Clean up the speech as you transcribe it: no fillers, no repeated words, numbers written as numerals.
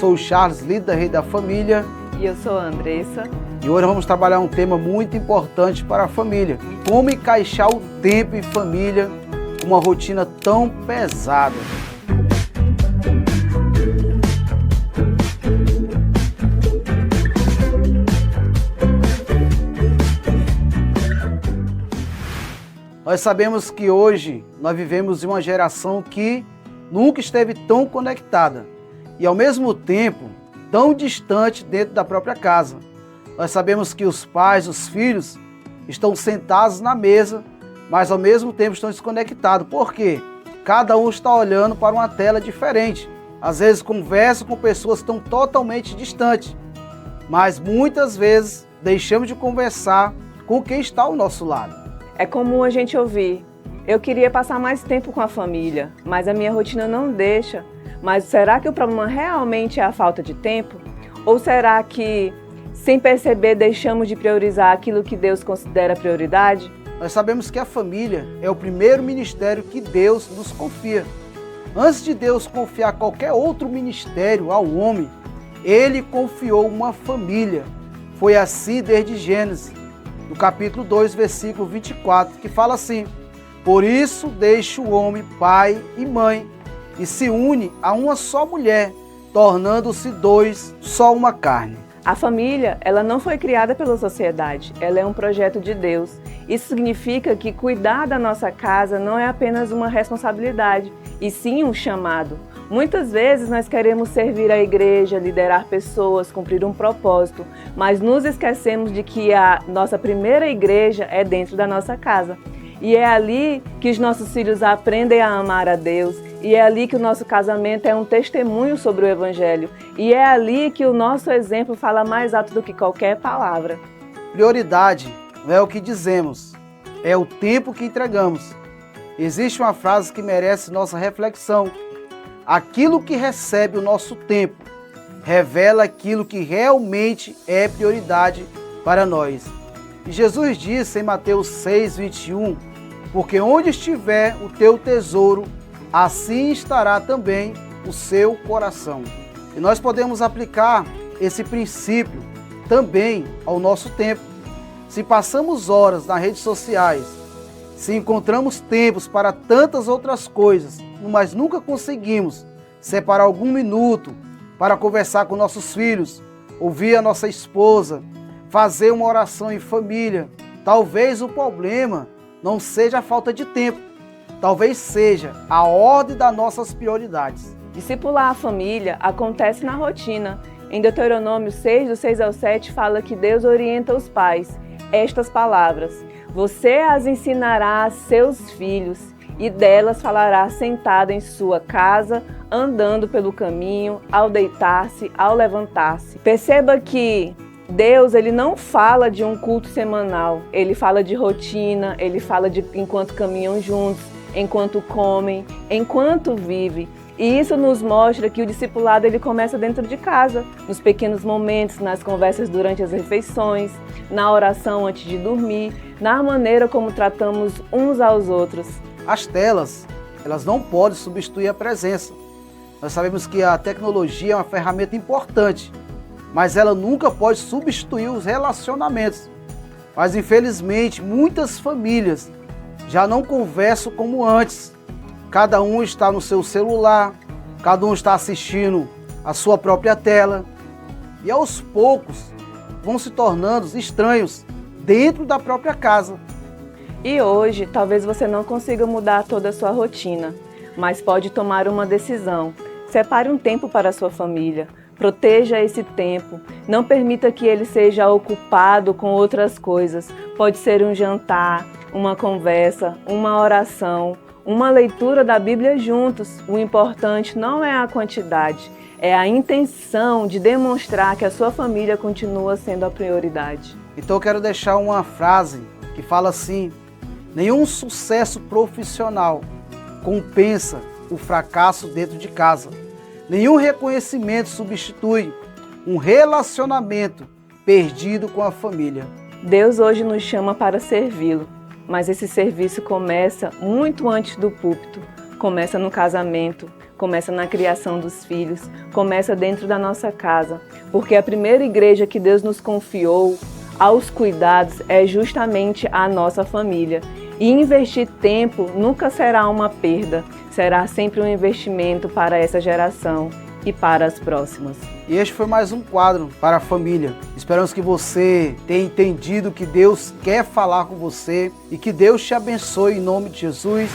sou o Charles, líder da Rede da Família. E eu sou a Andressa. E hoje vamos trabalhar um tema muito importante para a família. Como encaixar o tempo em família com uma rotina tão pesada. Nós sabemos que hoje nós vivemos em uma geração que nunca esteve tão conectada e ao mesmo tempo tão distante dentro da própria casa. Nós sabemos que os pais, os filhos estão sentados na mesa, mas ao mesmo tempo estão desconectados. Por quê? Cada um está olhando para uma tela diferente. Às vezes conversa com pessoas que estão totalmente distantes, mas muitas vezes deixamos de conversar com quem está ao nosso lado. É comum a gente ouvir: eu queria passar mais tempo com a família, mas a minha rotina não deixa. Mas será que o problema realmente é a falta de tempo? Ou será que, sem perceber, deixamos de priorizar aquilo que Deus considera prioridade? Nós sabemos que a família é o primeiro ministério que Deus nos confia. Antes de Deus confiar qualquer outro ministério ao homem, Ele confiou uma família. Foi assim desde Gênesis, no capítulo 2, versículo 24, que fala assim: por isso deixa o homem pai e mãe, e se une a uma só mulher, tornando-se dois, só uma carne. A família, ela não foi criada pela sociedade, ela é um projeto de Deus. Isso significa que cuidar da nossa casa não é apenas uma responsabilidade, e sim um chamado. Muitas vezes nós queremos servir a igreja, liderar pessoas, cumprir um propósito, mas nos esquecemos de que a nossa primeira igreja é dentro da nossa casa. E é ali que os nossos filhos aprendem a amar a Deus, e é ali que o nosso casamento é um testemunho sobre o Evangelho, e é ali que o nosso exemplo fala mais alto do que qualquer palavra. Prioridade não é o que dizemos, é o tempo que entregamos. Existe uma frase que merece nossa reflexão: aquilo que recebe o nosso tempo revela aquilo que realmente é prioridade para nós. E Jesus disse em Mateus 6:21, porque onde estiver o teu tesouro, assim estará também o seu coração. E nós podemos aplicar esse princípio também ao nosso tempo. Se passamos horas nas redes sociais, se encontramos tempos para tantas outras coisas, mas nunca conseguimos separar algum minuto para conversar com nossos filhos, ouvir a nossa esposa, fazer uma oração em família, talvez o problema não seja a falta de tempo, talvez seja a ordem das nossas prioridades. Discipular a família acontece na rotina. Em Deuteronômio 6, do 6 ao 7, fala que Deus orienta os pais. Estas palavras: você as ensinará a seus filhos, e delas falará sentado em sua casa, andando pelo caminho, ao deitar-se, ao levantar-se. Perceba que Deus, ele não fala de um culto semanal, ele fala de rotina, ele fala de enquanto caminham juntos, enquanto comem, enquanto vivem. E isso nos mostra que o discipulado ele começa dentro de casa, nos pequenos momentos, nas conversas durante as refeições, na oração antes de dormir, na maneira como tratamos uns aos outros. As telas, elas não podem substituir a presença. Nós sabemos que a tecnologia é uma ferramenta importante, mas ela nunca pode substituir os relacionamentos. Mas infelizmente muitas famílias já não conversam como antes. Cada um está no seu celular, cada um está assistindo a sua própria tela. E aos poucos vão se tornando estranhos dentro da própria casa. E hoje talvez você não consiga mudar toda a sua rotina, mas pode tomar uma decisão. Separe um tempo para a sua família. Proteja esse tempo, não permita que ele seja ocupado com outras coisas. Pode ser um jantar, uma conversa, uma oração, uma leitura da Bíblia juntos. O importante não é a quantidade, é a intenção de demonstrar que a sua família continua sendo a prioridade. Então eu quero deixar uma frase que fala assim: nenhum sucesso profissional compensa o fracasso dentro de casa. Nenhum reconhecimento substitui um relacionamento perdido com a família. Deus hoje nos chama para servi-lo, mas esse serviço começa muito antes do púlpito. Começa no casamento, começa na criação dos filhos, começa dentro da nossa casa, porque a primeira igreja que Deus nos confiou aos cuidados é justamente a nossa família. E investir tempo nunca será uma perda, será sempre um investimento para essa geração e para as próximas. E este foi mais um quadro para a família. Esperamos que você tenha entendido que Deus quer falar com você e que Deus te abençoe em nome de Jesus.